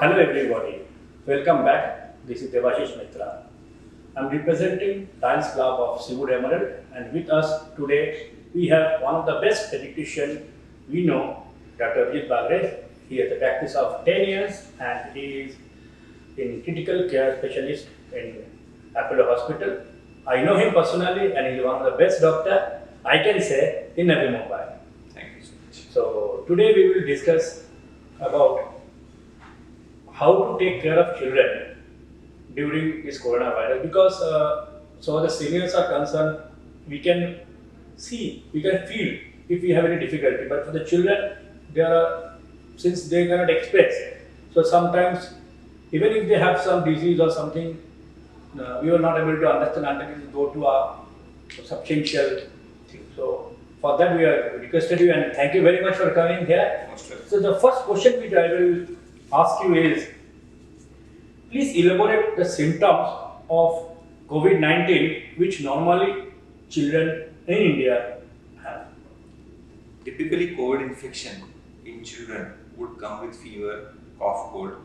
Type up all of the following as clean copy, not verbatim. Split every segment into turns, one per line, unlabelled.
Hello everybody, welcome back. This is Devashish Mitra. I'm representing Science Club of Seawood Emerald, and with us today we have one of the best pediatrician we know, Dr. Abhijit Bagre. He has a practice of 10 years and he is in critical care specialist in Apollo Hospital. I know him personally and he's one of the best doctor I can say in Navi Mumbai.
Thank you so much.
So today we will discuss about how to take care of children during this coronavirus because so the seniors are concerned, we can see, we can feel if we have any difficulty, but for the children, they are, since they cannot express, so sometimes even if they have some disease or something, we are not able to understand until we go to a substantial thing. So for that we are requested you, and thank you very much for coming here.
Most welcome.
So the first question which I will ask you is, please elaborate the symptoms of COVID-19 which normally children in India have.
Typically, COVID infection in children would come with fever, cough, cold,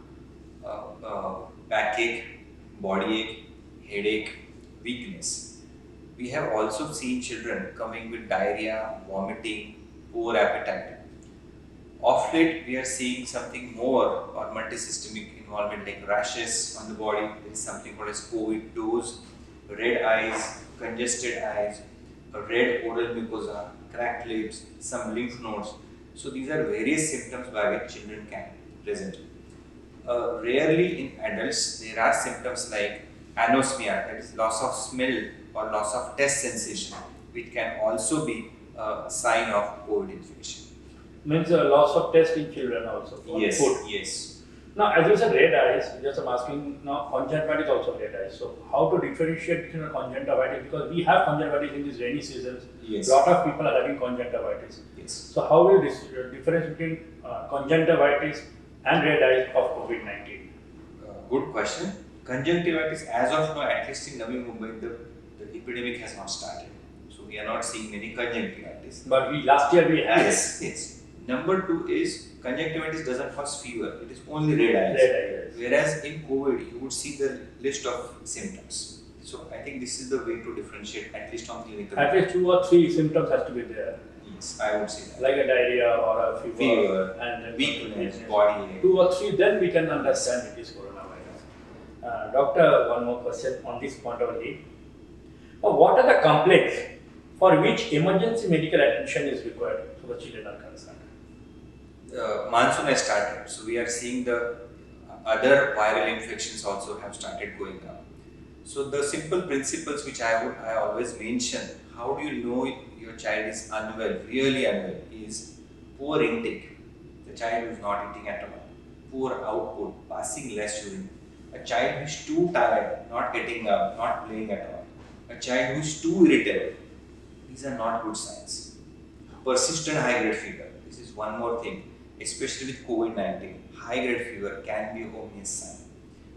backache, body ache, headache, weakness. We have also seen children coming with diarrhea, vomiting, poor appetite. Of late, we are seeing something more or multisystemic involvement like rashes on the body. There is something called as COVID dose, red eyes, congested eyes, a red oral mucosa, cracked lips, some lymph nodes. So these are various symptoms by which children can present. Rarely in adults, there are symptoms like anosmia, that is loss of smell or loss of taste sensation, which can also be a sign of COVID infection.
Means loss of taste in children also for
Yes,
food.
yes.
Now, as you said, red eyes. Just I'm asking now, conjunctivitis also red eyes. So, how to differentiate between a conjunctivitis, because we have conjunctivitis in these rainy seasons.
Yes.
Lot of people are having conjunctivitis.
Yes.
So, how will this difference between conjunctivitis and red eyes of COVID-19?
Good question. Conjunctivitis, as of now, at least in Navi Mumbai, the epidemic has not started. So we are not seeing many conjunctivitis.
But last year we had
Yes, yes. Number two is conjunctivitis doesn't cause fever. It is only red eyes.
red eyes.
Whereas in COVID, you would see the list of symptoms. So I think this is the way to differentiate, at least on clinical.
At least 2 or 3 symptoms has to be there,
Yes, I would say that.
like a diarrhea or a fever,
Fever,
and then
weakness, body ache.
2 or 3, then we can understand it is coronavirus. Doctor, one more question on this point only. What are the complaints for which emergency medical attention is required so the children are concerned?
Monsoon has started, so we are seeing the other viral infections also have started going up. So the simple principles which I always mention, how do you know your child is unwell, really unwell, is poor intake. The child who is not eating at all, poor output, passing less urine. A child who is too tired, not getting up, not playing at all. A child who is too irritable. These are not good signs. Persistent high-grade fever. This is one more thing, especially with COVID-19. High-grade fever can be a ominous sign.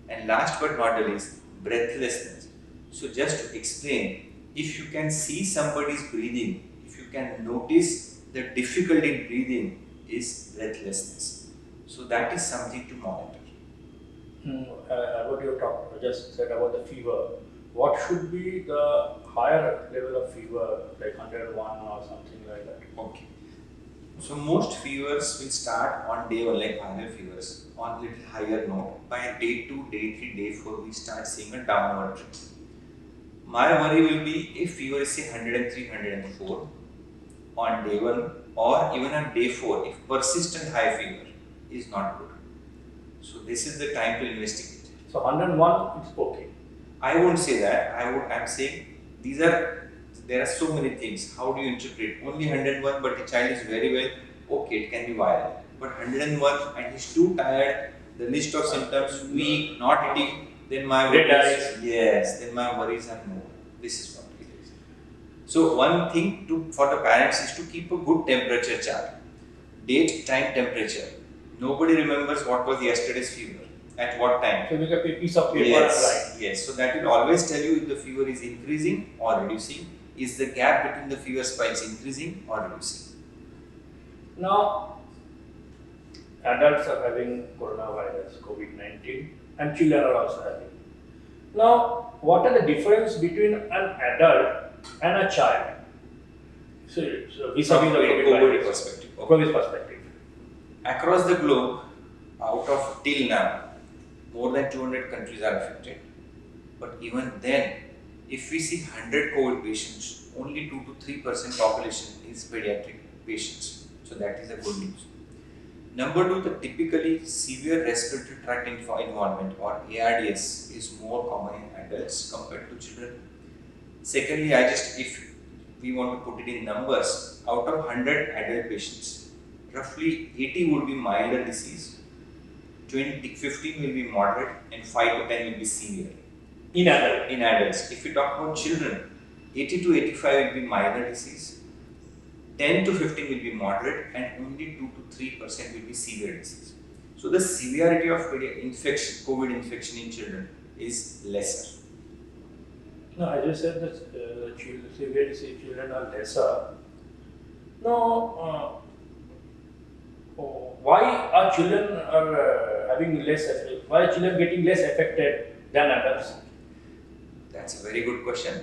And last but not the least, breathlessness. So just to explain, if you can see somebody's breathing, if you can notice the difficulty in breathing is breathlessness. So that is something to monitor.
What you talked just said about the fever. What should be the higher level of fever, like 101 or something like that?
Okay. So most fevers will start on day 1, like viral fevers, on little higher note. By day 2, day 3, day 4, we start seeing a downward trend. My worry will be if fever is say 103, 104 on day 1 or even on day 4, if persistent high fever is not good. So this is the time to investigate.
So 101, it's okay.
I won't say that. I'm saying there are so many things. How do you interpret? Only 101, but the child is very well. Okay, it can be viral. But 101 and he's too tired. The list of symptoms: weak, not eating. Then my
Red
worries.
eyes.
Yes. Then my worries are more. This is what it is. So one thing for the parents is to keep a good temperature chart. Date, time, temperature. Nobody remembers what was yesterday's fever. At what time?
So make a piece of paper and
Yes,
write.
yes. So that will always tell you if the fever is increasing or reducing. Is the gap between the fever spikes increasing or reducing?
Now, adults are having coronavirus, COVID-19, and children are also having. Now, what are the difference between an adult and a child? So vis-a-vis
From
the
a COVID perspective. Okay.
COVID perspective.
Across the globe, out of till now, more than 200 countries are affected. But even then, if we see 100 COVID patients, only 2 to 3% population is pediatric patients. So that is a good news. Number two, the typically severe respiratory tract involvement or ARDS is more common in adults compared to children. Secondly, if we want to put it in numbers, out of 100 adult patients, roughly 80 would be milder disease, 15 will be moderate, and 5 to 10 will be severe. In adults. If we talk about children, 80 to 85 will be milder disease, 10 to 15 will be moderate, and only 2 to 3% will be severe disease. So the severity of COVID infection in children is lesser.
No, I just said that severity children are lesser. No, why are children having less? Why are children getting less affected than adults?
That's a very good question.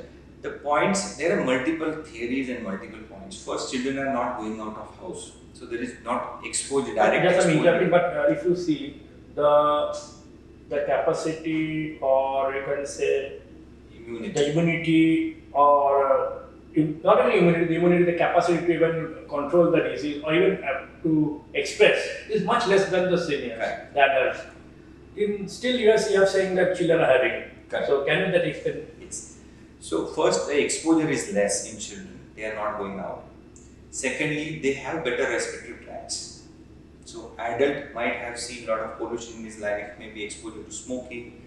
The points, there are multiple theories and multiple points. First, children are not going out of house, so there is not exposure, direct
Just
exposure.
interrupting, but if you see the capacity, or you can say the immunity, or not only immunity, the capacity to even control the disease or even to express is much less than the seniors,
Correct.
the adults. Still, you are saying that children are having.
Correct.
So, can you that explain?
So first, the exposure is less in children. They are not going out. Secondly, they have better respiratory tracts. So adult might have seen a lot of pollution in his life, maybe exposure to smoking,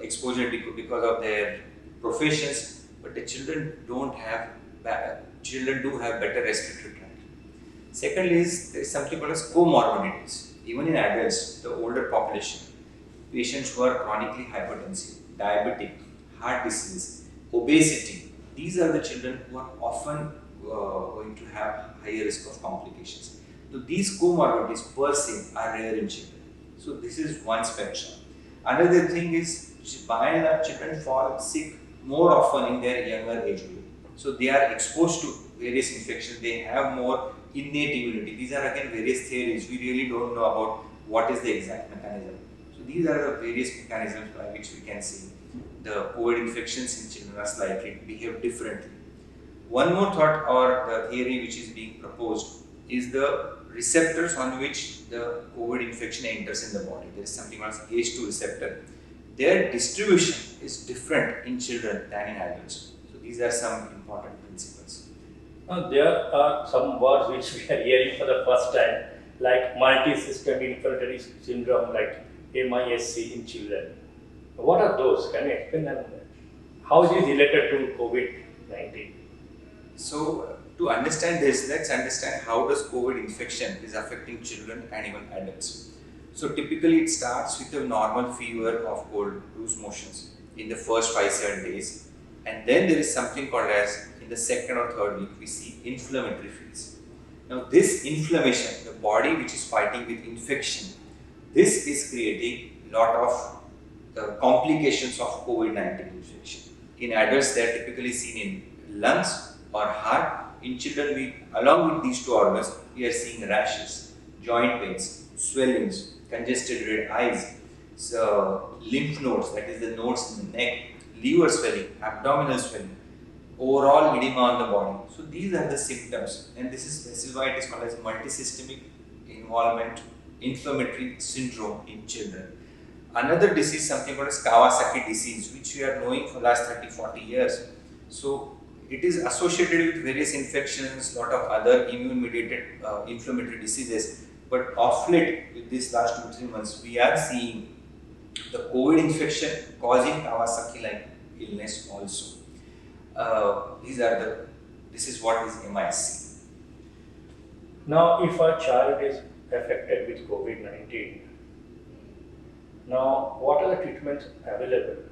exposure because of their professions, but the children don't have. Children do have better respiratory tract. Secondly, there is something called as comorbidities. Even in adults, the older population, patients who are chronically hypertensive, diabetic, heart disease, obesity, these are the children who are often going to have higher risk of complications. So these comorbidities per se are rare in children. So this is one spectrum. Another thing is, by and large, children fall sick more often in their younger age group. So they are exposed to various infections. They have more innate immunity. These are again various theories. We really don't know about what is the exact mechanism. So these are the various mechanisms by which we can see the COVID infections in children are slightly behave differently. One more thought or the theory which is being proposed is the receptors on which the COVID infection enters in the body. There is something called ACE2 receptor. Their distribution is different in children than in adults. So these are some important principles.
There are some words which we are hearing for the first time, like multi-system inflammatory syndrome, like MISC in children. What are those? Can you explain them? How is it related to COVID-19?
So to understand this, let's understand how does COVID infection is affecting children and even adults. So typically it starts with a normal fever of cold, loose motions in the first 5-7 days, and then there is something called as in the second or third week we see inflammatory phase. Now this inflammation, the body which is fighting with infection, this is creating a lot of complications of COVID-19 infection. In adults, they are typically seen in lungs or heart. In children, along with these two organs, we are seeing rashes, joint pains, swellings, congested red eyes, so lymph nodes, that is the nodes in the neck, liver swelling, abdominal swelling, overall edema on the body. So these are the symptoms, and this is why it is called as multisystemic involvement inflammatory syndrome in children. Another disease, something called as Kawasaki disease, which we are knowing for last 30-40 years. So it is associated with various infections, lot of other immune-mediated inflammatory diseases. But of late, with this last 2-3 months, we are seeing the COVID infection causing Kawasaki-like illness also. This is what is MISC.
Now, if a child is affected with COVID-19, now what are the treatments available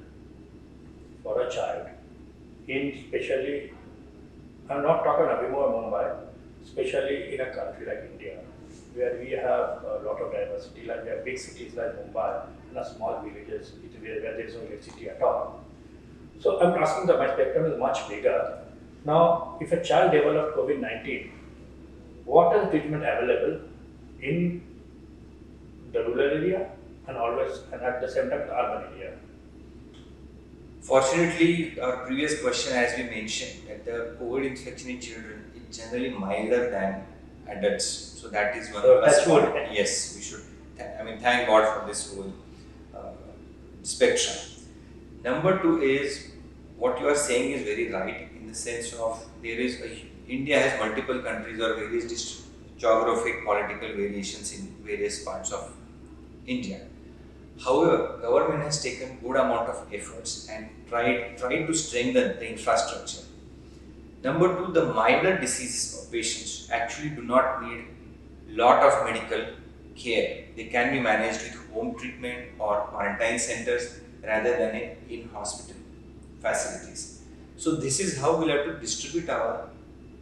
for a child? I'm not talking Navi Mumbai, especially in a country like India. where we have a lot of diversity, like we have big cities like Mumbai and a small villages where there is no electricity at all. So I'm asking that my spectrum is much bigger. Now, if a child developed COVID-19, what is treatment available in the rural area and always and at the same time the urban area?
Fortunately, our previous question, as we mentioned, that the COVID infection in children is generally milder than adults. So that is one
So
plus
that's good.
point. Yes, we should. Thank God for this whole spectrum. Number two is what you are saying is very right in the sense of India has multiple countries or various geographic political variations in various parts of India. However, government has taken good amount of efforts and tried to strengthen the infrastructure. Number two, the milder diseases of patients actually do not need lot of medical care. They can be managed with home treatment or quarantine centers rather than in hospital facilities. So this is how we'll have to distribute our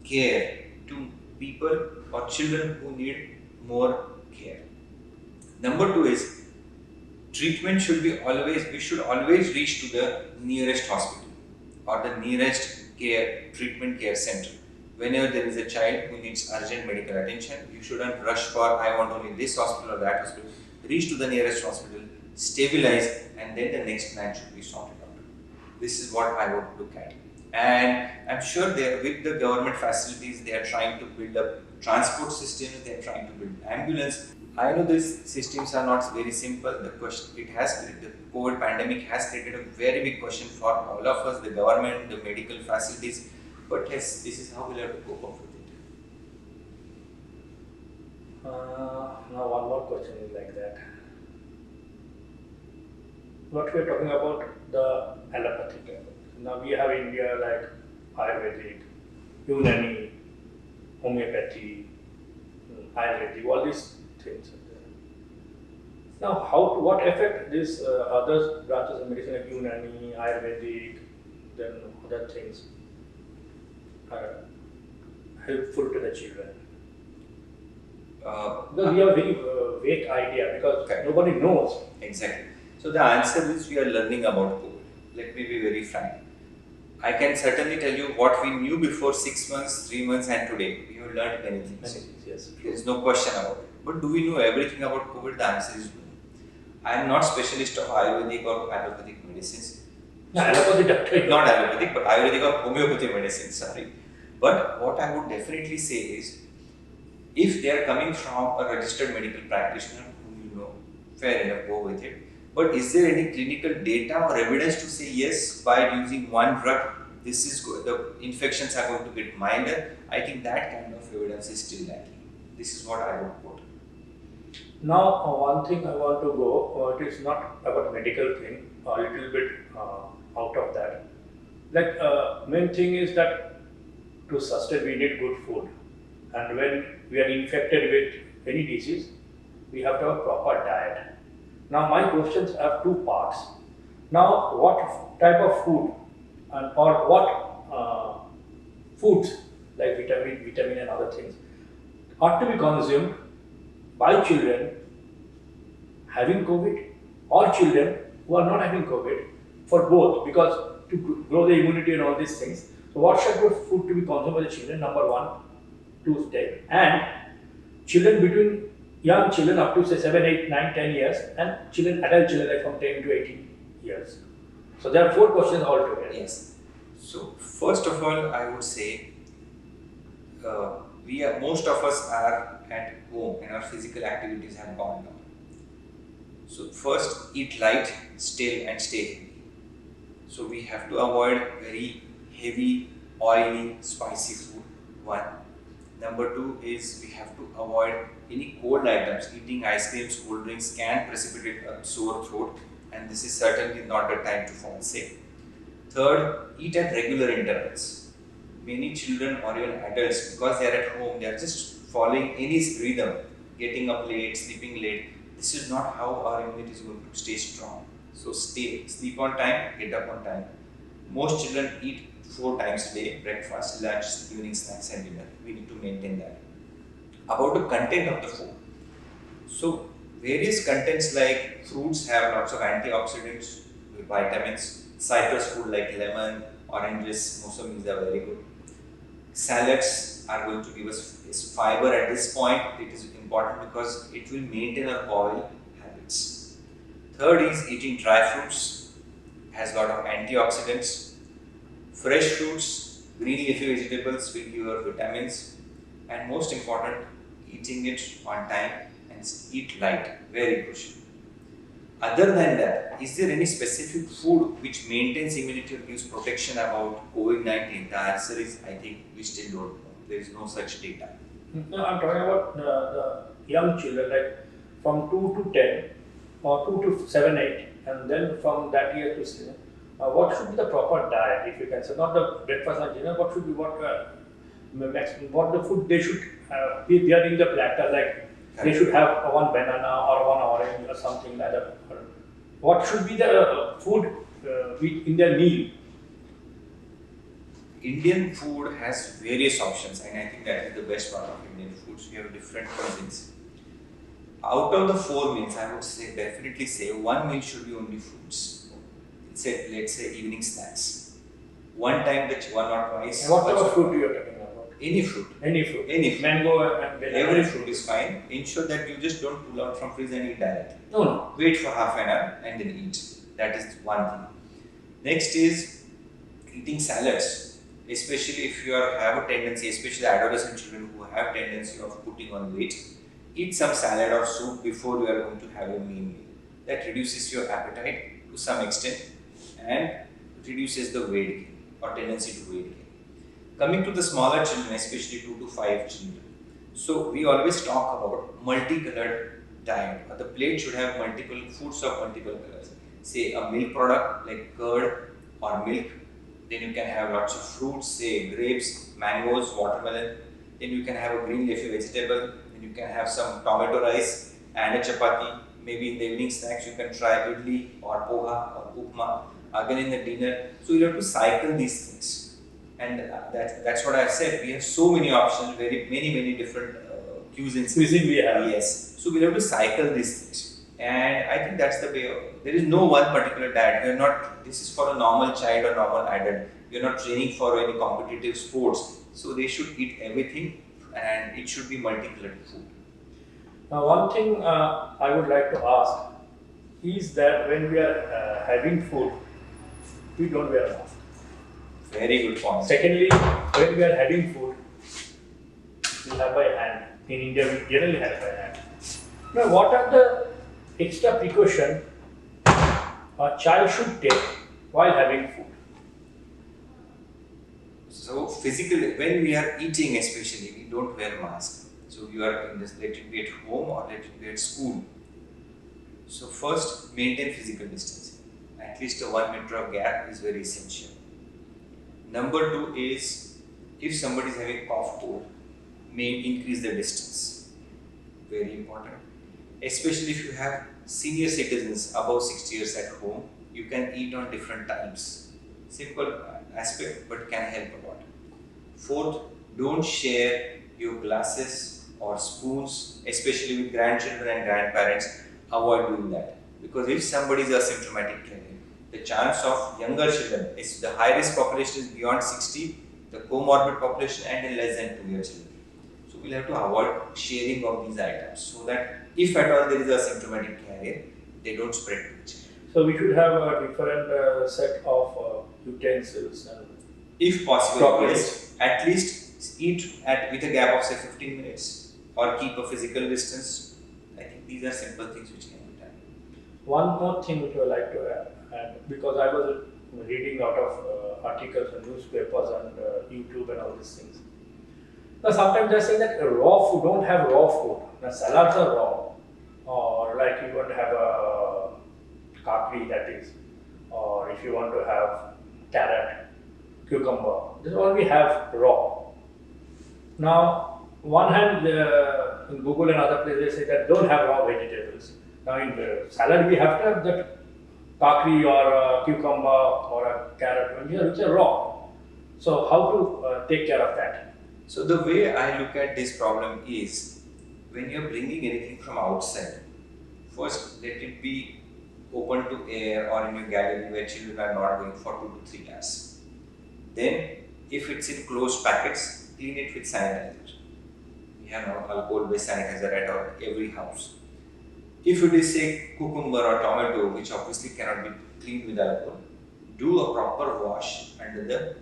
care to people or children who need more care. Number two is treatment we should always reach to the nearest hospital or the nearest treatment care center. Whenever there is a child who needs urgent medical attention, you shouldn't rush for I want only this hospital or that hospital. Reach to the nearest hospital, stabilize, and then the next plan should be sorted out. This is what I would look at. And I'm sure with the government facilities, they are trying to build up transport systems, they are trying to build ambulance. I know these systems are not very simple. The COVID pandemic has created a very big question for all of us, the government, the medical facilities. But yes, this is how we'll have to cope up with it.
Now one more question is like that. What we are talking about the allopathic level. Now we have in India like Ayurvedic, Unani, homeopathy, Ayurvedic, all these things. Now, what effect these other branches of medicine like Unani, Ayurvedic, then other things are helpful to the children? Because we have a very vague idea because nobody knows.
Exactly. So the answer is we are learning about COVID. Let me be very frank. I can certainly tell you what we knew before 6 months, 3 months, and today. We have learned many things.
Yes,
there is no question about it. But do we know everything about COVID? The answer is no. I am not specialist of Ayurvedic or allopathic medicines.
No, allopathic doctor.
Not allopathic, but Ayurvedic or homeopathic medicine, sorry. But what I would definitely say is, if they are coming from a registered medical practitioner whom you know, fair enough, go with it. But is there any clinical data or evidence to say yes, by using one drug, this is good, the infections are going to get milder? I think that kind of evidence is still lacking. This is what I would quote.
Now, one thing I want to go, it is not about medical thing, a little bit out of that. Like, main thing is that to sustain, we need good food. And when we are infected with any disease, we have to have a proper diet. Now, my questions have two parts. Now, what type of food or what foods like vitamin and other things are to be consumed by children having COVID or children who are not having COVID, for both, because to grow the immunity and all these things. So, what should be food to be consumed by the children? Number one, two step, and children between young children up to say 7, 8, 9, 10 years, and adult children like from 10 to 18 years. So there are 4 questions altogether.
Yes. So first of all, I would say most of us are at home and our physical activities have gone down. So first, eat light, still, and stay healthy. So we have to avoid very heavy, oily, spicy food. 1. Number 2 is we have to avoid any cold items. Eating ice creams, cold drinks can precipitate a sore throat, and this is certainly not the time to fall sick. Third, eat at regular intervals. Many children or even adults, because they are at home, they are just following any rhythm, getting up late, sleeping late. This is not how our immunity is going to stay strong. So sleep on time, get up on time. Most children eat 4 times a day: breakfast, lunch, evening snacks, and dinner. We need to maintain that. About the content of the food, So various contents like fruits have lots of antioxidants, vitamins. Citrus fruit like lemon, oranges, mosambis are very good. Salads are going to give us is fiber at this point. It is important because it will maintain our bowel habits. Third is eating dry fruits, has a lot of antioxidants. Fresh fruits, green leafy vegetables will give you vitamins, and most important, eating it on time and eat light, very crucial. Other than that, is there any specific food which maintains immunity or gives protection about COVID-19? The answer is, I think we still don't know. There is no such data.
No, I'm talking about the young children, like from 2 to 10 or 2 to 7, 8, and then from that year to 7. What should be the proper diet, if you can say, not the breakfast and dinner, what should be what the food they should be there in the platter, like they should have one banana or one orange or something like that. What should be the food in their meal?
Indian food has various options, and I think that is the best part of Indian foods. We have different cuisines. Out of the 4 meals, I would say definitely say one meal should be only fruits. Let's say evening snacks. One time, one or twice.
And what type of fruit you are talking about?
Any fruit.
Any fruit.
Any fruit.
Mango and banana.
Every fruit is fine. Ensure that you just don't pull out from fridge and eat directly.
No.
Wait for half an hour and then eat. That is one thing. Next is eating salads. Especially if you have a tendency, especially adolescent children who have tendency of putting on weight, eat some salad or soup before you are going to have a main meal. That reduces your appetite to some extent and reduces the weight gain or tendency to weight gain. Coming to the smaller children, especially 2 to 5 children. So we always talk about multicolored diet. Or the plate should have multiple foods of multiple colors. Say a milk product like curd or milk. Then you can have lots of fruits, say grapes, mangoes, watermelon. Then you can have a green leafy vegetable. Then you can have some tomato rice and a chapati. Maybe in the evening snacks you can try idli or poha or upma. Again in the dinner. So you have to cycle these things. And that's what I said. We have so many options, many different cuisines.
Cuisine we have.
Yes. So we have to cycle these things. And I think that's the way. There is no one particular diet. We are not. This is for a normal child or normal adult. We are not training for any competitive sports. So they should eat everything, and it should be multicolored food.
Now, one thing I would like to ask is that when we are having food, we don't wear a mask.
Very good point.
Secondly, when we are having food, we have by hand. In India, we generally have by hand. Now, what are the extra precautions a child should take while having food?
So physically, when we are eating especially, we don't wear mask. So you are in this, let it be at home or let it be at school. So first, maintain physical distancing. At least a 1 meter of gap is very essential. Number 2 is, if somebody is having cough cold, may increase the distance. Very important. Especially if you have senior citizens above 60 years at home, you can eat on different times. Simple aspect, but can help a lot. Fourth, don't share your glasses or spoons, especially with grandchildren and grandparents. Avoid doing that. Because if somebody is asymptomatic carrier, the chance of younger children, is the high risk population is beyond 60, the comorbid population, and in less than 2 years children. So we'll have to avoid sharing of these items so that if at all there is a symptomatic carrier, they don't spread to each other.
So we should have a different set of utensils and
if possible,
properties.
yes, at least eat with a gap of say 15 minutes or keep a physical distance. I think these are simple things which can be done.
One more thing which I would like to add, because I was reading a lot of articles and newspapers and YouTube and all these things. Now sometimes they say that raw food, don't have raw food. Now salads are raw, or like you want to have a kakri, that is, or if you want to have carrot, cucumber, this is all we have raw. Now, one hand in Google and other places they say that don't have raw vegetables. Now in the salad we have to have that kakri or a cucumber or a carrot which are raw. So how to take care of that?
So the way I look at this problem is, when you're bringing anything from outside, first let it be open to air or in your gallery where children are not going for 2 to 3 hours. Then, if it's in closed packets, clean it with sanitizer. We have now alcohol-based sanitizer at every house. If it is say cucumber or tomato, which obviously cannot be cleaned with alcohol, do a proper wash under the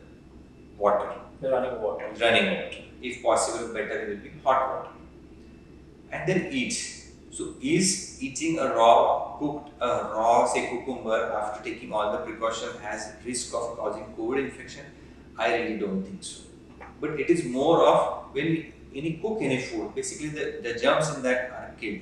water,
The running water.
running water. If possible, better it will be hot water. And then eat. So, is eating a raw say cucumber after taking all the precautions has risk of causing COVID infection? I really don't think so. But it is more of when we cook any food, basically the germs in that are killed.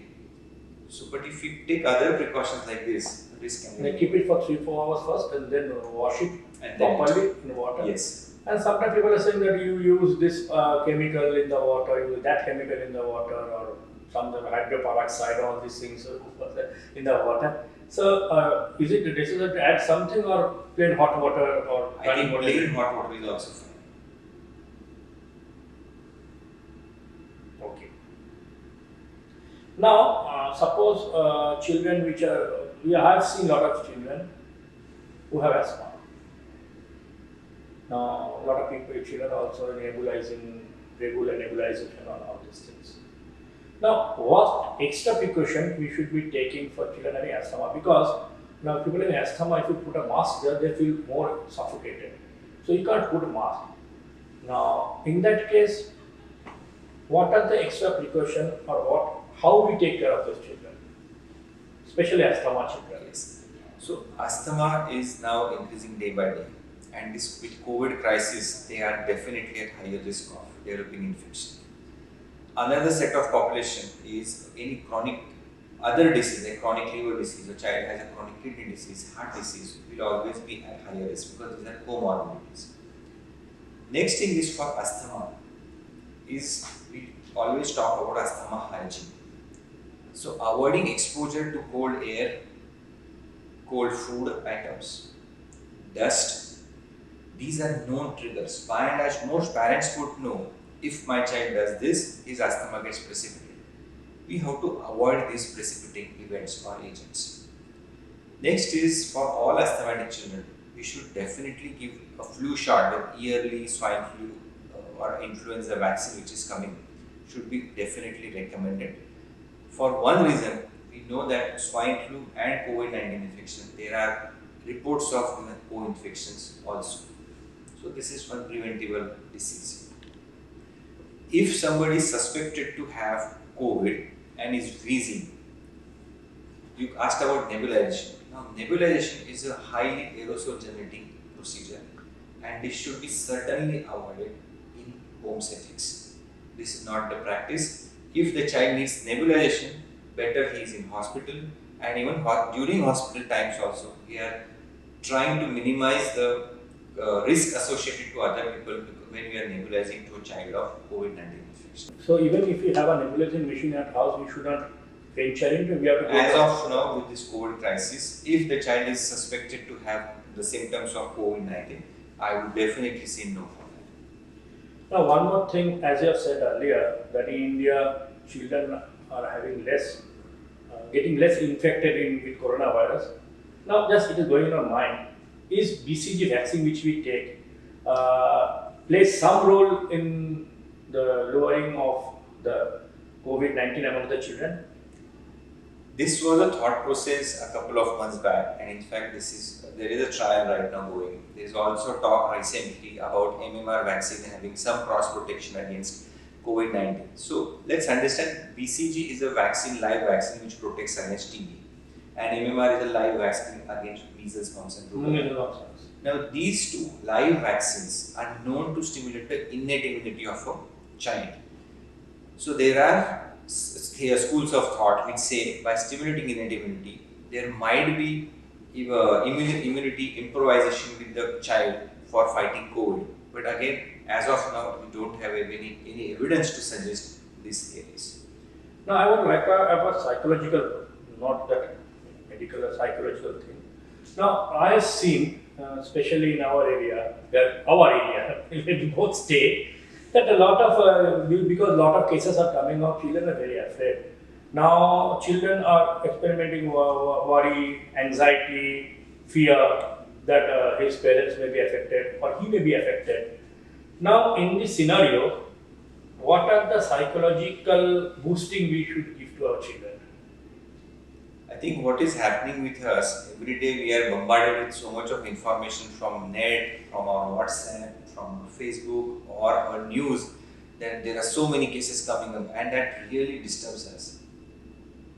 So, but if we take other precautions like this, the risk can
They
be.
keep it for 3-4 hours first and then wash it
And then
properly in water.
Yes.
And sometimes people are saying that you use this chemical in the water, use that chemical in the water, or some hydroperoxide, all these things in the water. So, is it necessary to add something or plain hot water or
I
running
think
water?
plain hot water is also fine.
Okay. Now, suppose children we have seen a lot of children who have asthma. Now, a lot of children also nebulizing, regular nebulization and all these things. Now, what extra precaution we should be taking for children having asthma? Because now people having asthma, if you put a mask there, they feel more suffocated. So you can't put a mask. Now, in that case, what are the extra precaution or how we take care of those children, especially asthma children?
Yes. So asthma is now increasing day by day, and this with COVID crisis, they are definitely at higher risk of developing infection. Another set of population is any chronic other disease, like chronic liver disease, a child has a chronic kidney disease, heart disease, will always be at higher risk because these are comorbidities. Next thing is for asthma, is we always talk about asthma hygiene. So avoiding exposure to cold air, cold food items, dust, these are known triggers. By and large, most parents would know if my child does this, his asthma gets precipitated. We have to avoid these precipitating events or agents. Next is for all asthmatic children, we should definitely give a flu shot with yearly swine flu or influenza vaccine which is coming should be definitely recommended. For one reason, we know that swine flu and COVID-19 infection, there are reports of co-infections also. So this is one preventable disease. If somebody is suspected to have COVID and is wheezing, you asked about nebulization. Now nebulization is a highly aerosol generating procedure and this should be certainly avoided in home settings. This is not the practice. If the child needs nebulization, better he is in hospital, and even during hospital times also, we are trying to minimize the risk associated to other people when we are nebulizing to a child of COVID-19 infection.
So even if we have a nebulizing machine at house, we should not venture into. We have to go
As of now, with this COVID crisis, if the child is suspected to have the symptoms of COVID-19, I would definitely say no for that.
Now, one more thing, as you have said earlier, that in India, children are having getting less infected with coronavirus. Now, just it is going in our mind, is BCG vaccine which we take plays some role in the lowering of the COVID-19 among the children?
This was a thought process a couple of months back, and in fact, there is a trial right now going. There is also talk recently about MMR vaccine having some cross protection against COVID-19. So let's understand, BCG is a vaccine, live vaccine which protects against TB, and MMR is a live vaccine against measles, mumps, and rubella. Now these two live vaccines are known to stimulate the innate immunity of a child. So there are schools of thought which say by stimulating innate immunity, there might be immunity improvisation with the child for fighting COVID. But again, as of now, we don't have any evidence to suggest these theories.
Now, I would like to have a psychological, not that medical, a psychological thing. Now, I have seen, especially in our area, in both states, that a lot of because a lot of cases are coming up, children are very afraid. Now children are experimenting worry, anxiety, fear that his parents may be affected or he may be affected. Now in this scenario, what are the psychological boosting we should give to our children?
I think what is happening with us every day, we are bombarded with so much of information from net, from our WhatsApp, from Facebook, or our news, that there are so many cases coming up, and that really disturbs us.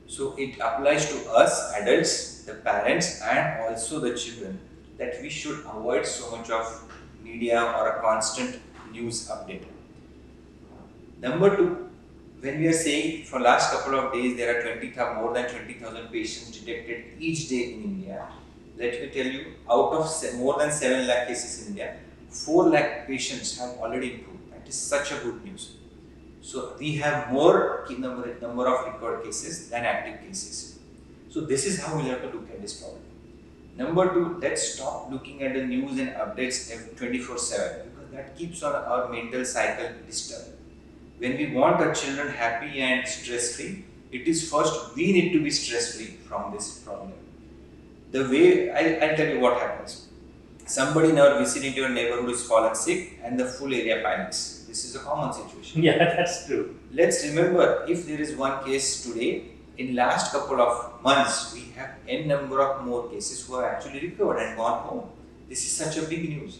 So it applies to us adults, the parents, and also the children, that we should avoid so much of media or a constant news update. Number two, when we are saying for last couple of days there are more than 20,000 patients detected each day in India. Let me tell you, out of more than 7 lakh cases in India, 4 lakh patients have already improved. That is such a good news. So we have more number of record cases than active cases. So this is how we have to look at this problem. Number two, let's stop looking at the news and updates 24/7, because that keeps our mental cycle disturbed. When we want our children happy and stress-free, it is first we need to be stress-free from this problem. The way, I'll tell you what happens. Somebody in our vicinity or neighborhood is fallen sick and the full area panics. This is a common situation.
Yeah, that's true.
Let's remember, if there is one case today, in last couple of months, we have n number of more cases who have actually recovered and gone home. This is such a big news.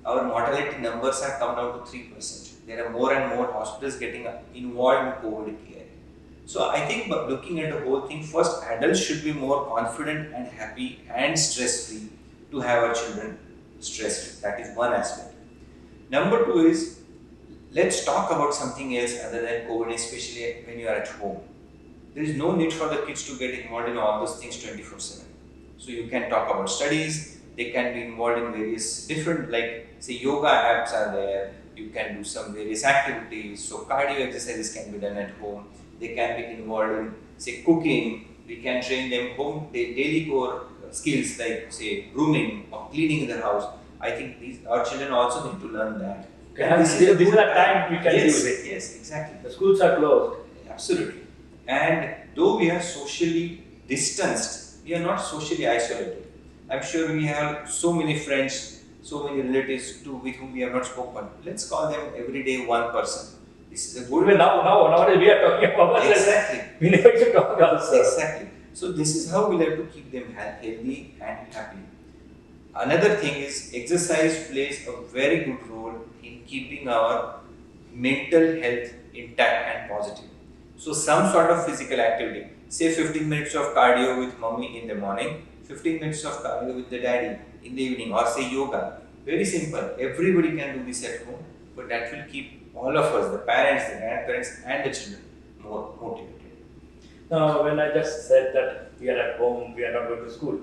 Our mortality numbers have come down to 3%. There are more and more hospitals getting involved in COVID care. So I think looking at the whole thing, first adults should be more confident and happy and stress-free to have our children stress-free. That is one aspect. Number two is, let's talk about something else other than COVID, especially when you are at home. There is no need for the kids to get involved in all those things 24/7. So you can talk about studies, they can be involved in various different, like say yoga apps are there, you can do some various activities, so cardio exercises can be done at home, they can be involved in say cooking, we can train them home daily core skills like say grooming or cleaning the house. I think our children also need to learn that.
And this is the time we can use it.
Yes, exactly.
The schools are closed.
Absolutely. And though we are socially distanced, we are not socially isolated. I'm sure we have so many friends, so many relatives with whom we have not spoken. Let's call them every day one person. This is a good
Even nowadays we are talking about ourselves.
Exactly.
We never to talk also.
Exactly. So this is how we have to keep them healthy and happy. Another thing is, exercise plays a very good role in keeping our mental health intact and positive. So some sort of physical activity, say 15 minutes of cardio with mommy in the morning, 15 minutes of cardio with the daddy in the evening, or say yoga. Very simple. Everybody can do this at home, but that will keep all of us, the parents, the grandparents, and the children more motivated.
Now, when I just said that we are at home, we are not going to school,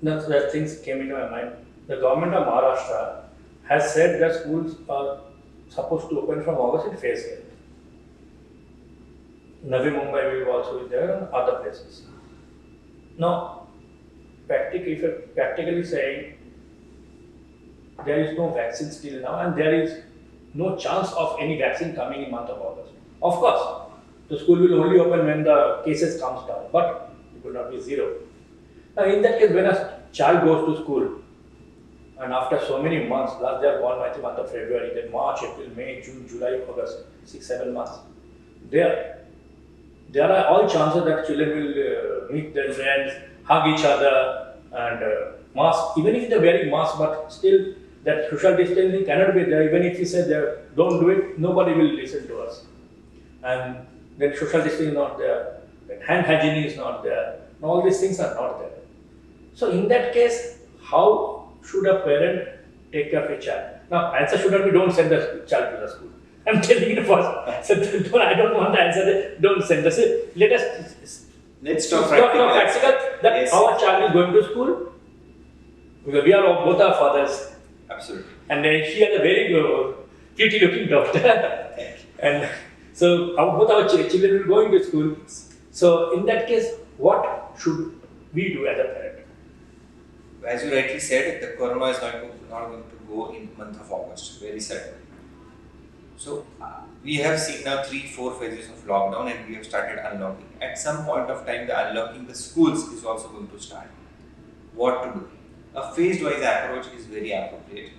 the things came into my mind. The government of Maharashtra has said that schools are supposed to open from August in phase year. Navi Mumbai will also be there and other places. Now, practically saying, there is no vaccine still now and there is no chance of any vaccine coming in month of August. Of course, the school will only open when the cases comes down, but it will not be zero. Now, in that case, when a child goes to school, and after so many months, last they are born by the month of February, then March, April, May, June, July, August, 6-7 months. There are all chances that children will meet their friends, hug each other, and mask. Even if they are wearing mask, but still that social distancing cannot be there. Even if we say don't do it, nobody will listen to us. And then social distancing is not there, then hand hygiene is not there. All these things are not there. So in that case, how should a parent take care of a child? Now, answer should not be don't send the child to the school. I'm telling you first. So I don't want the answer. Don't send us.
Let's talk practical.
That yes. Our child is going to school. Because we are both our fathers.
Absolutely.
And she has a very pretty looking daughter. And so both our children will go into school. So in that case, what should we do as a parent?
As you rightly said, the corona is not going to go in the month of August. Very certain. So we have seen now 3-4 phases of lockdown and we have started unlocking. At some point of time, the unlocking the schools is also going to start. What to do? A phased wise approach is very appropriate.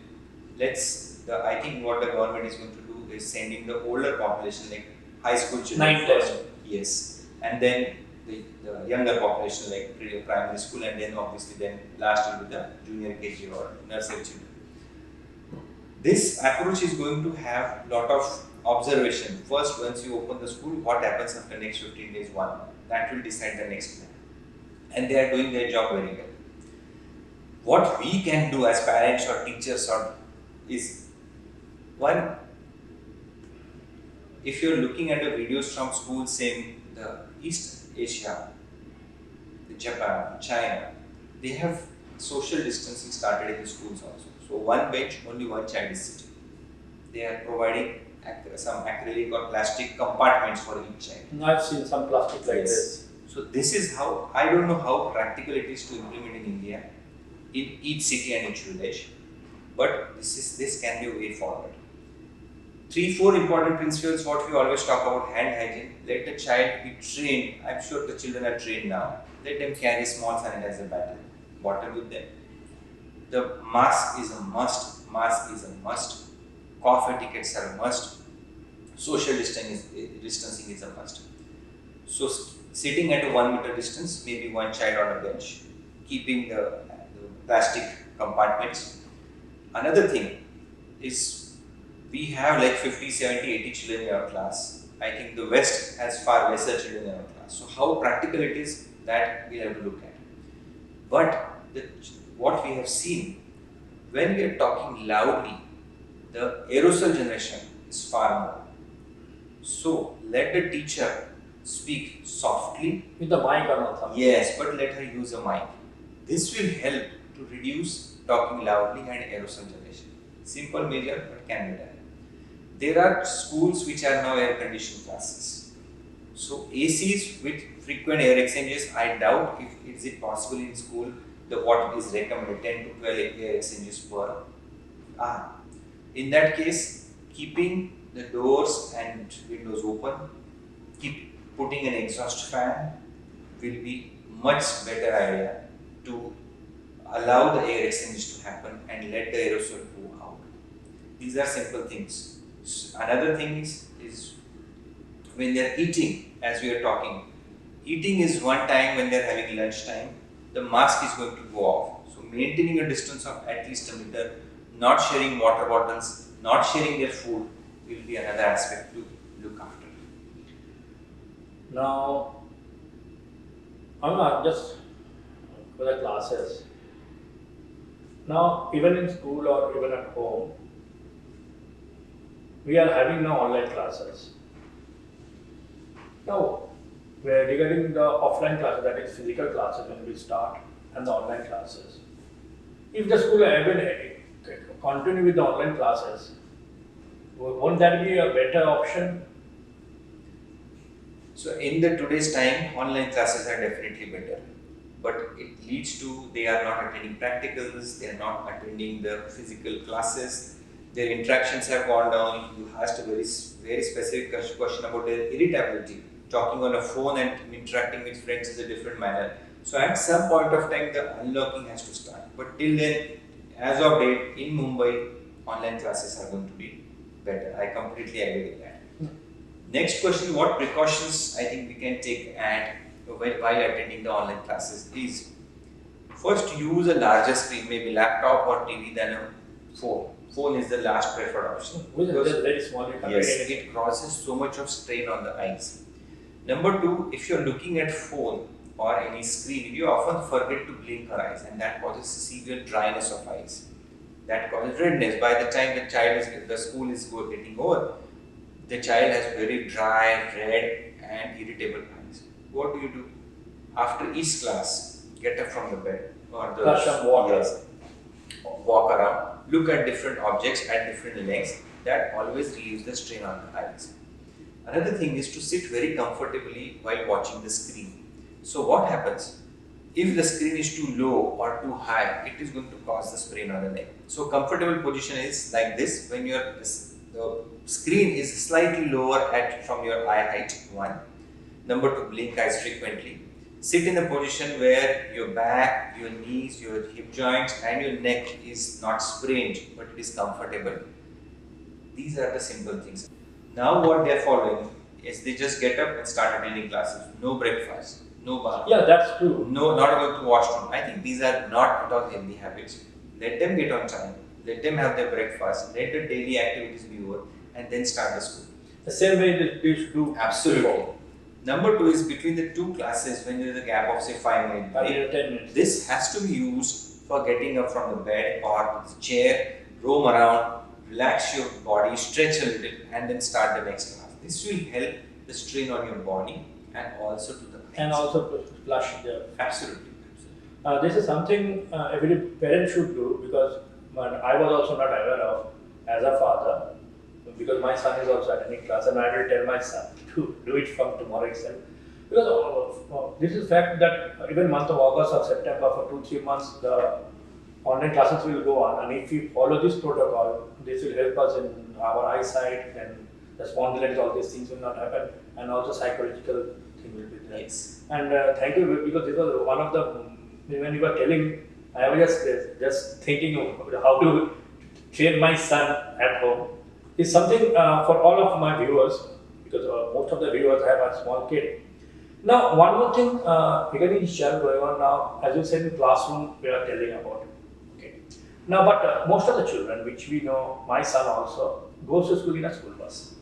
I think what the government is going to do is sending the older population like high school children
9,
first.
10.
Yes. And then the younger population like primary school, and then obviously then last will be the junior KG or nursery children. This approach is going to have lot of observation. First, once you open the school, what happens after next 15 days, one. That will decide the next plan. And they are doing their job very well. What we can do as parents or teachers is, one, if you're looking at the videos from schools in the East Asia, Japan, China, they have social distancing started in the schools also. So one bench, only one child is sitting. They are providing some acrylic or plastic compartments for each child.
I've seen some plastic like
Yes.
this.
So this is how, I don't know how practical it is to implement in India, in each city and each village, but this can be a way forward. 3-4 important principles what we always talk about: hand hygiene. Let the child be trained. I'm sure the children are trained now. Let them carry small sanitizer bottle with them. The mask is a must. Mask is a must. Cough etiquettes are a must. Social distancing is a must. So sitting at a 1 meter distance, maybe one child on a bench, keeping the plastic compartments. Another thing is, we have like 50, 70, 80 children in our class. I think the West has far lesser children in our class. So how practical it is, that we have to look at. But what we have seen, when we are talking loudly, the aerosol generation is far more. So let the teacher speak softly.
With the mic or not something.
Yes, but let her use a mic. This will help to reduce talking loudly and aerosol generation. Simple measure, but can be done. There are schools which are now air conditioned classes. So ACs with frequent air exchanges, I doubt if is it possible in school. What is recommended, 10 to 12 air exchanges per hour. In that case, keeping the doors and windows open, keep putting an exhaust fan will be much better idea to allow the air exchanges to happen and let the aerosol go out. These are simple things. Another thing is when they are eating, as we are talking, eating is one time when they are having lunch time, the mask is going to go off. So maintaining a distance of at least a meter, not sharing water bottles, not sharing their food will be another aspect to look after.
Now, I'm not just for the classes. Now, even in school or even at home, we are having now online classes. Now, regarding the offline classes, that is physical classes when we start, and the online classes. If the school continue with the online classes, won't that be a better option?
So in the today's time, online classes are definitely better, but it leads to they are not attending practicals, they are not attending the physical classes, their interactions have gone down. You asked a very specific question about their irritability. Talking on a phone and interacting with friends is a different manner. So at some point of time, the unlocking has to start. But till then, as of date, in Mumbai, online classes are going to be better. I completely agree with that. Next question: what precautions I think we can take while attending the online classes is, first, use a larger screen, maybe laptop or TV, than a phone. Phone is the last preferred option.
Which is just very small. You can't
Yes,
read anything.
it causes so much of strain on the eyes. Number two, if you're looking at phone or any screen, you often forget to blink your eyes, and that causes severe dryness of eyes. That causes redness. By the time the school is getting over, the child has very dry, red, and irritable eyes. What do? After each class, get up from the bed or the
Flush some water.
Yes, walk around, look at different objects at different lengths. That always relieves the strain on the eyes. Another thing is to sit very comfortably while watching the screen. So what happens? If the screen is too low or too high, it is going to cause the strain on the neck. So comfortable position is like this. When you are the screen is slightly lower at from your eye height. One. Number two, blink eyes frequently. Sit in a position where your back, your knees, your hip joints, and your neck is not sprained, but it is comfortable. These are the simple things. Now, what they are following is they just get up and start attending classes. No breakfast, no bath,
Yeah, that's true.
no, not going to washroom. I think these are not at all healthy habits. Let them get on time. Let them have their breakfast. Let the daily activities be over, and then start the school.
The same way that they should do.
Absolutely.
before.
Number two is between the two classes when there is a gap of say 5 minutes.
5 or 10 minutes.
This has to be used for getting up from the bed or the chair, roam around, relax your body, stretch a little, and then start the next class. This will help the strain on your body and also to the brain.
And also to flush the.
Absolutely.
This is something every parent should do, because I was also not aware of as a father, because my son is also attending class, and I will tell my son to do it from tomorrow itself. Because this is fact that even month of August or September, for 2-3 months the online classes will go on, and if we follow this protocol, this will help us in our eyesight, and the spondylitis, all these things will not happen, and also psychological thing will be there.
Yes.
And thank you, because this was one of the, when you were telling, I was just thinking of how to train my son at home. Is something for all of my viewers, because most of the viewers have a small kid. Now, one more thing regarding this child going on now, as you said in classroom, we are telling about. Okay. Now, but most of the children, which we know, my son also goes to school in a school bus.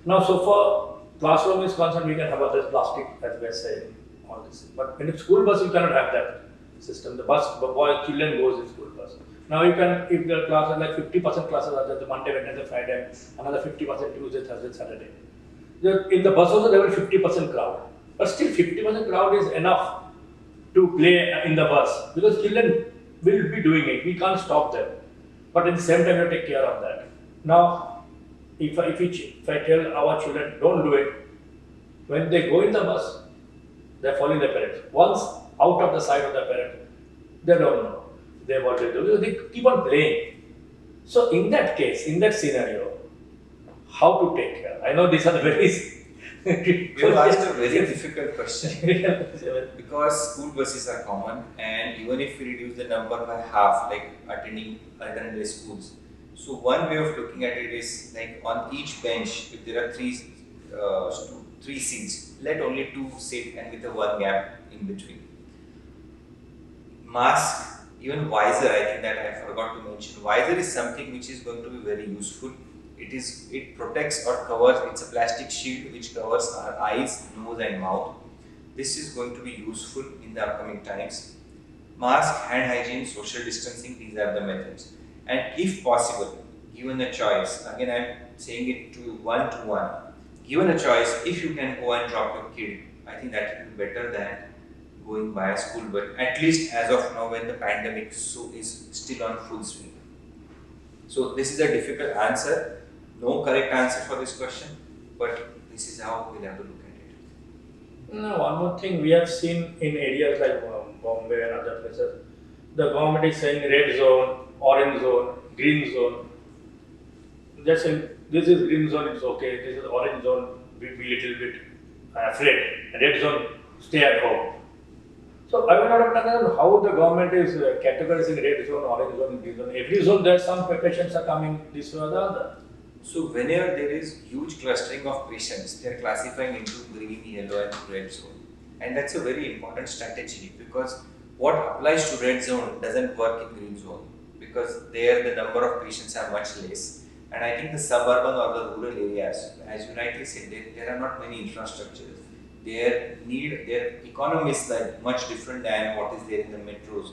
Now, so far classroom is concerned, we can have this plastic, as we are saying, all this. But in a school bus, you cannot have that system. The boy, children goes in school bus. Now you can, if the class is like 50% classes are there, the Monday, Wednesday, Friday, another 50% Tuesday, Thursday, Saturday. In the bus also there will be 50% crowd. But still 50% crowd is enough to play in the bus, because children will be doing it. We can't stop them. But at the same time, we take care of that. Now, if I tell our children, don't do it, when they go in the bus, they're following their parents. Once out of the sight of the parent, they don't know what they do. They keep on playing. So in that case, in that scenario, how to take care? I know these are the very
You have asked a very difficult question, because school buses are common, and even if we reduce the number by half, like attending alternate day schools, so one way of looking at it is like on each bench, if there are three seats, let only 2 sit, and with a 1 gap in between. Mask, even visor, I think that I forgot to mention. Visor is something which is going to be very useful. It protects or covers, it's a plastic shield which covers our eyes, nose and mouth. This is going to be useful in the upcoming times. Mask, hand hygiene, social distancing, these are the methods. And if possible, given a choice, again I am saying it to one, given a choice, if you can go and drop your kid, I think that will be better than going by a school, but at least as of now, when the pandemic is still on full swing. So this is a difficult answer, no correct answer for this question, but this is how we'll have to look at it.
Now, one more thing we have seen in areas like Bombay and other places, the government is saying red zone, orange zone, green zone. They're saying this is green zone, it's okay, this is orange zone, we be little bit afraid, red zone, stay at home. So I will not understand how the government is categorizing red zone, orange zone, green zone. Every zone there some patients are coming this way or the other.
So whenever there is huge clustering of patients, they are classifying into green, yellow and red zone. And that's a very important strategy, because what applies to red zone doesn't work in green zone, because there the number of patients are much less. And I think the suburban or the rural areas, as you rightly said, there are not many infrastructures. Their economy is like much different than what is there in the metros.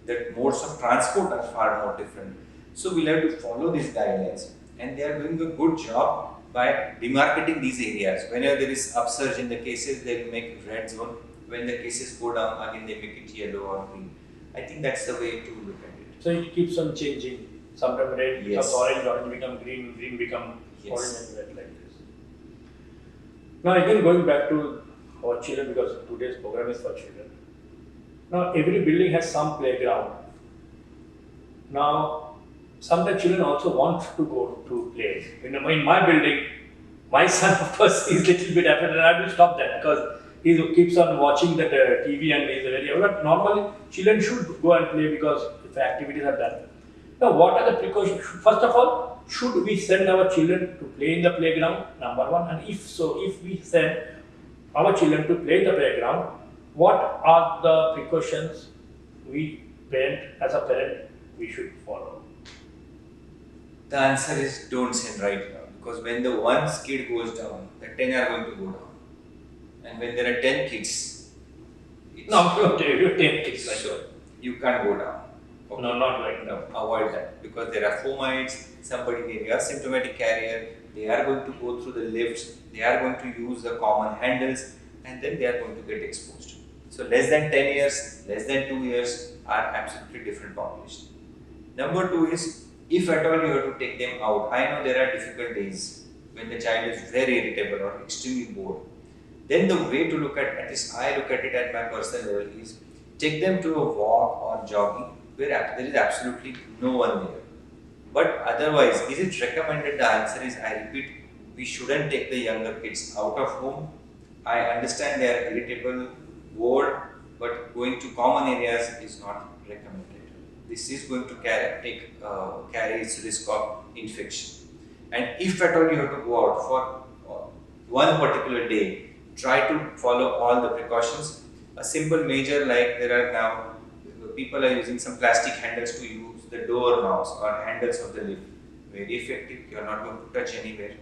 The modes of transport are far more different. So we'll have to follow these guidelines, and they are doing a good job by demarcating these areas. Whenever there is upsurge in the cases, they will make red zone. When the cases go down, again they make it yellow or green. I think that's the way to look at it.
So it keeps on changing. Sometimes red becomes
Yes.
orange become green, green become
Yes.
orange and red, like this. Now again going back to our children, because today's program is for children. Now every building has some playground. Now sometimes children also want to go to play. In my building, my son, of course, is little bit afraid, and I will stop that because he keeps on watching that TV and he's very. But normally, children should go and play because if activities are done. Now, what are the precautions? First of all, should we send our children to play in the playground? Number one, and if so, if we send our children to play in the playground, what are the precautions we as a parent, we should follow?
The answer is don't send right now, because when the one kid goes down, the 10 are going to go down. And when there are 10 kids, it's
No, you take kids like
so you can't go down.
that. No, not like
No,
that.
avoid that, because there are fomites, somebody may be asymptomatic carrier, they are going to go through the lifts, they are going to use the common handles, and then they are going to get exposed. So less than 10 years, less than 2 years are absolutely different population. Number two is, if at all you have to take them out, I know there are difficult days when the child is very irritable or extremely bored. Then the way to look at least I look at it at my personal level, is take them to a walk or jogging where there is absolutely no one there. But otherwise, is it recommended? The answer is, I repeat, we shouldn't take the younger kids out of home. I understand they are irritable, bored, but going to common areas is not recommended. This is going to carry its risk of infection. And if at all you have to go out for one particular day, try to follow all the precautions. A simple measure, like there are now people are using some plastic handles to use the door knobs or handles of the lift. Very effective. You are not going to touch anywhere.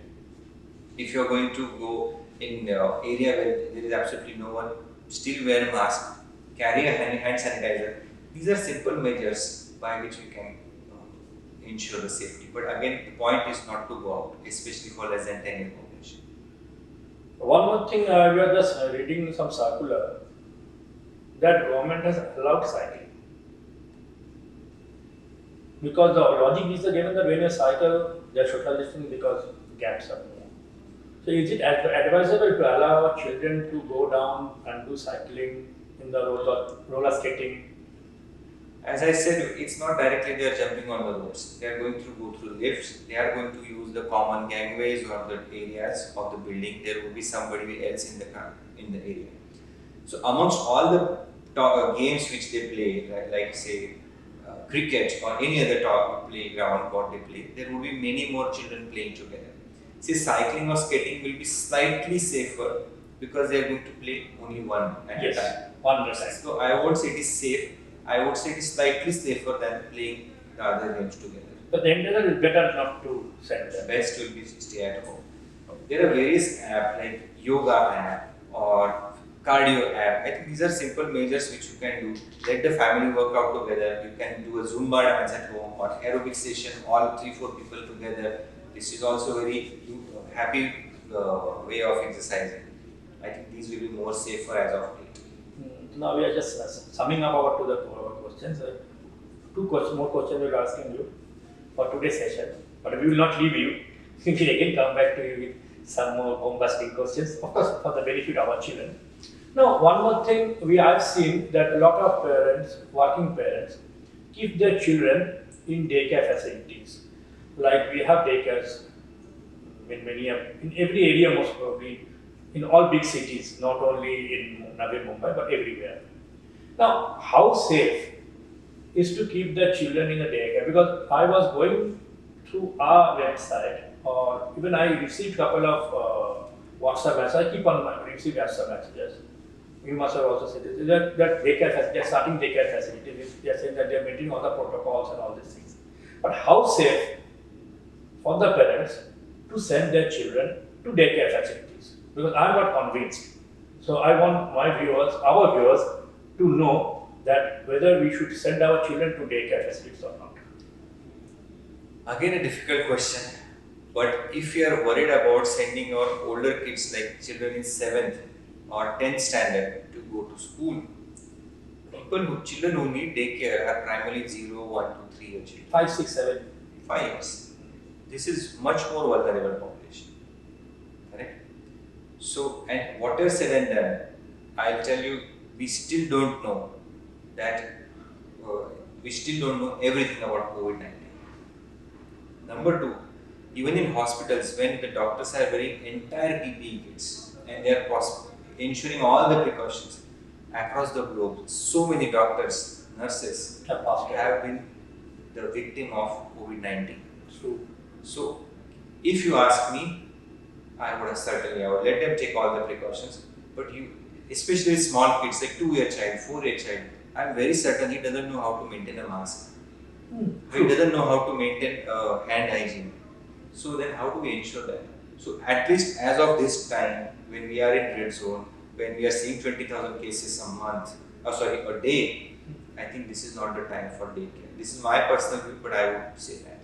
If you are going to go in area where there is absolutely no one, still wear a mask, carry a hand sanitizer. These are simple measures by which we can ensure the safety. But again, the point is not to go out, especially for less than 10 year population.
One more thing, we are just reading some circular that government has allowed cycling. Because the logic is given that when you cycle, they are social distancing because gaps are more. So is it advisable to allow our children to go down and do cycling in the roller skating?
As I said, it's not directly they are jumping on the roads. They are going to go through lifts. They are going to use the common gangways or the areas of the building. There will be somebody else in the area. So amongst all the games which they play, like say cricket or any other playground what they play, there will be many more children playing together. See, cycling or skating will be slightly safer because they are going to play only one at a time.
One at a time.
So I won't say it is safe. I would say it is slightly safer than playing the other games together.
But the end result is better not to send them.
Best will be stay at home. There are various apps like yoga app or cardio app. I think these are simple measures which you can do. Let the family work out together. You can do a Zumba dance at home or aerobic session, all 3-4 people together. This is also very happy way of exercising. I think these will be more safer as of late.
Now we are just summing up our questions. More questions we are asking you for today's session. But we will not leave you. We will again come back to you with some more bombastic questions, of course, for the benefit of our children. Now, one more thing, we have seen that a lot of parents, working parents, keep their children in daycare facilities. Like we have daycares in every area, most probably in all big cities, not only in Navi Mumbai but everywhere. Now, how safe is to keep the children in the daycare? Because I was going through our website, or even I received a couple of WhatsApp messages. I keep on receiving WhatsApp messages. You must have also said this, that daycare, they're starting daycare facilities. They're saying that they're maintaining all the protocols and all these things. But how safe for the parents to send their children to daycare facilities? Because I'm not convinced. So I want our viewers, to know that whether we should send our children to daycare facilities or not.
Again, a difficult question. But if you are worried about sending your older kids, like children in 7th or 10th standard, to go to school, children who need daycare are primarily 0, 1, 2, 3 year children.
5, 6, 7.
5 years. This is much more vulnerable population. Correct? So, and whatever said and done, I'll tell you, we still don't know that, we still don't know everything about COVID-19. Number two, even in hospitals, when the doctors are wearing entire PPE kits and they are ensuring all the precautions across the globe, so many doctors, nurses
Have passed away.
have been the victim of COVID-19.
True.
So, if you ask me, I would let them take all the precautions. But you, especially small kids like 2-year child, 4-year child, I'm very certain he doesn't know how to maintain a mask. He doesn't know how to maintain hand hygiene. So then, how do we ensure that? So at least as of this time, when we are in red zone, when we are seeing 20,000 cases a month, a day, I think this is not the time for daycare. This is my personal view, but I would say that.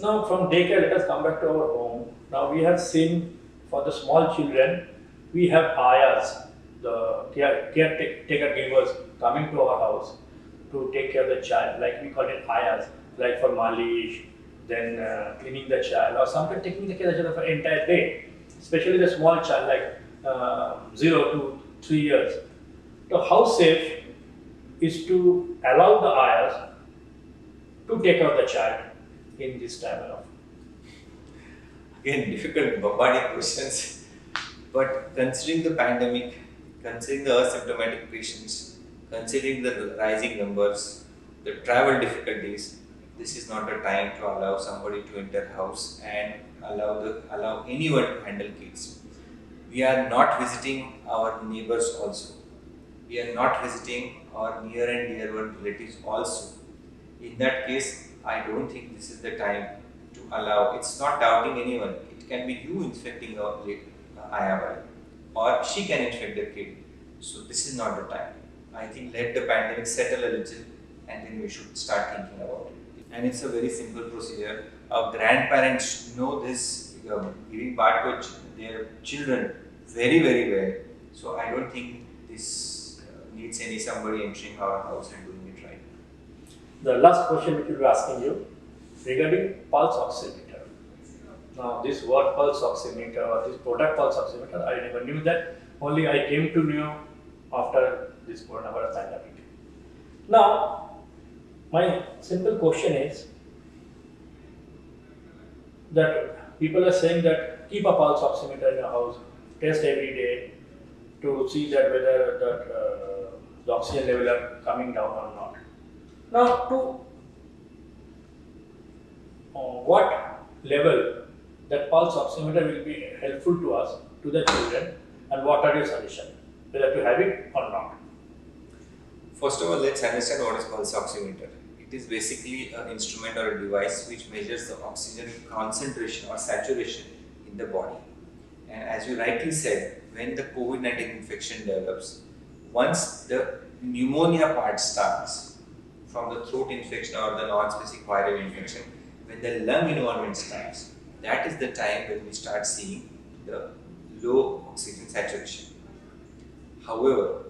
Now, from daycare, let us come back to our home. Now, we have seen for the small children, we have ayas, the caretaker givers coming to our house to take care of the child, like we call it ayas, like for malish, then cleaning the child, or sometimes taking the care of the child for entire day, especially the small child, like 0 to 3 years. So, how safe is to allow the ayahs to take care of the child in this time of?
Again, difficult bombarding questions. But considering the pandemic, considering the asymptomatic patients, considering the rising numbers, the travel difficulties, this is not a time to allow somebody to enter house and allow anyone to handle kids. We are not visiting our neighbors also. We are not visiting our near and dear one relatives also. In that case, I don't think this is the time to allow. It's not doubting anyone. It can be you infecting a IAVI, or she can infect the kid. So this is not the time. I think let the pandemic settle a little, and then we should start thinking about it. And it's a very simple procedure. Our grandparents know this, giving birth to their children very, very well. So I don't think this needs somebody entering our house and doing it right.
The last question which we will be asking you regarding pulse oximeter. Now, this word pulse oximeter or this product pulse oximeter, I never knew that. Only I came to know after this coronavirus pandemic. Now, my simple question is that people are saying that keep a pulse oximeter in your house, test every day to see that whether the oxygen level are coming down or not. Now, to what level that pulse oximeter will be helpful to us, to the children, and what are your suggestions, whether to have it or not?
First of all, let's understand what is pulse oximeter. It is basically an instrument or a device which measures the oxygen concentration or saturation in the body. And as you rightly said, when the COVID-19 infection develops, once the pneumonia part starts, from the throat infection or the non-specific viral infection, when the lung involvement starts, that is the time when we start seeing the low oxygen saturation. However,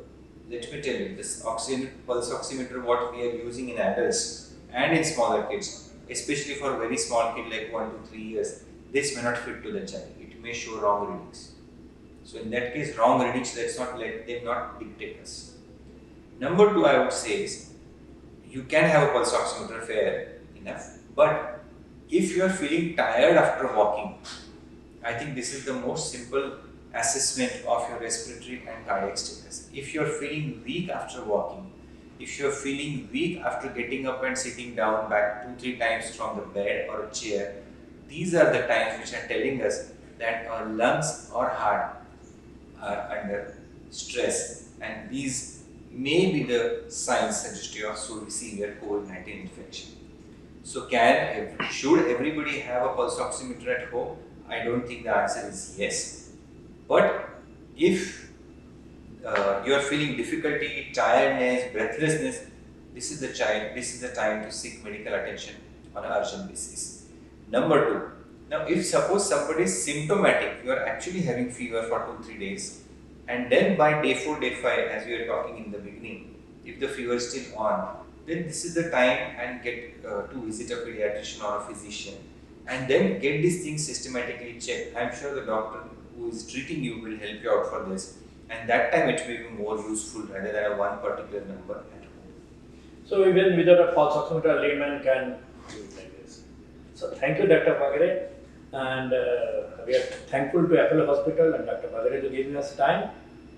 let me tell you, this oxygen pulse oximeter, what we are using in adults and in smaller kids, especially for very small kid like 1 to 3 years, this may not fit to the child. It may show wrong readings. So in that case, wrong readings, let's not let them not dictate us. Number two, I would say is, you can have a pulse oximeter, fair enough, but if you are feeling tired after walking, I think this is the most simple assessment of your respiratory and cardiac status. If you are feeling weak after walking, if you are feeling weak after getting up and sitting down back 2-3 times from the bed or a chair, these are the times which are telling us that our lungs or heart are under stress, and these may be the signs suggestive of severe COVID-19 infection. So should everybody have a pulse oximeter at home? I don't think the answer is yes. But if you are feeling difficulty, tiredness, breathlessness, this is the time to seek medical attention on an urgent basis. Number two, now if suppose somebody is symptomatic, you are actually having fever for 2-3 days, and then by day 4, day 5, as we were talking in the beginning, if the fever is still on, then this is the time and get to visit a pediatrician or a physician, and then get these things systematically checked. I am sure the doctor who is treating you will help you out for this, and that time it may be more useful rather than a one particular number at home.
So even without a pulse oximeter, a layman can do it like this. So thank you, Dr. Bagare, and we are thankful to Apollo Hospital and Dr. Bagare to giving us time.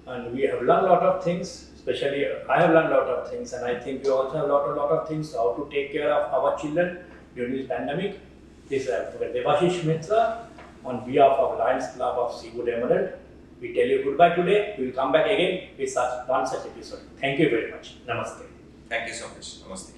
And we have learned a lot of things. Especially, I have learned a lot of things, and I think you also have learned a lot of things how to take care of our children during this pandemic. This is Devashish Mitra on behalf of Lions Club of Seawood Emerald. We tell you goodbye today. We will come back again with such episode. Thank you very much. Namaste.
Thank you so much. Namaste.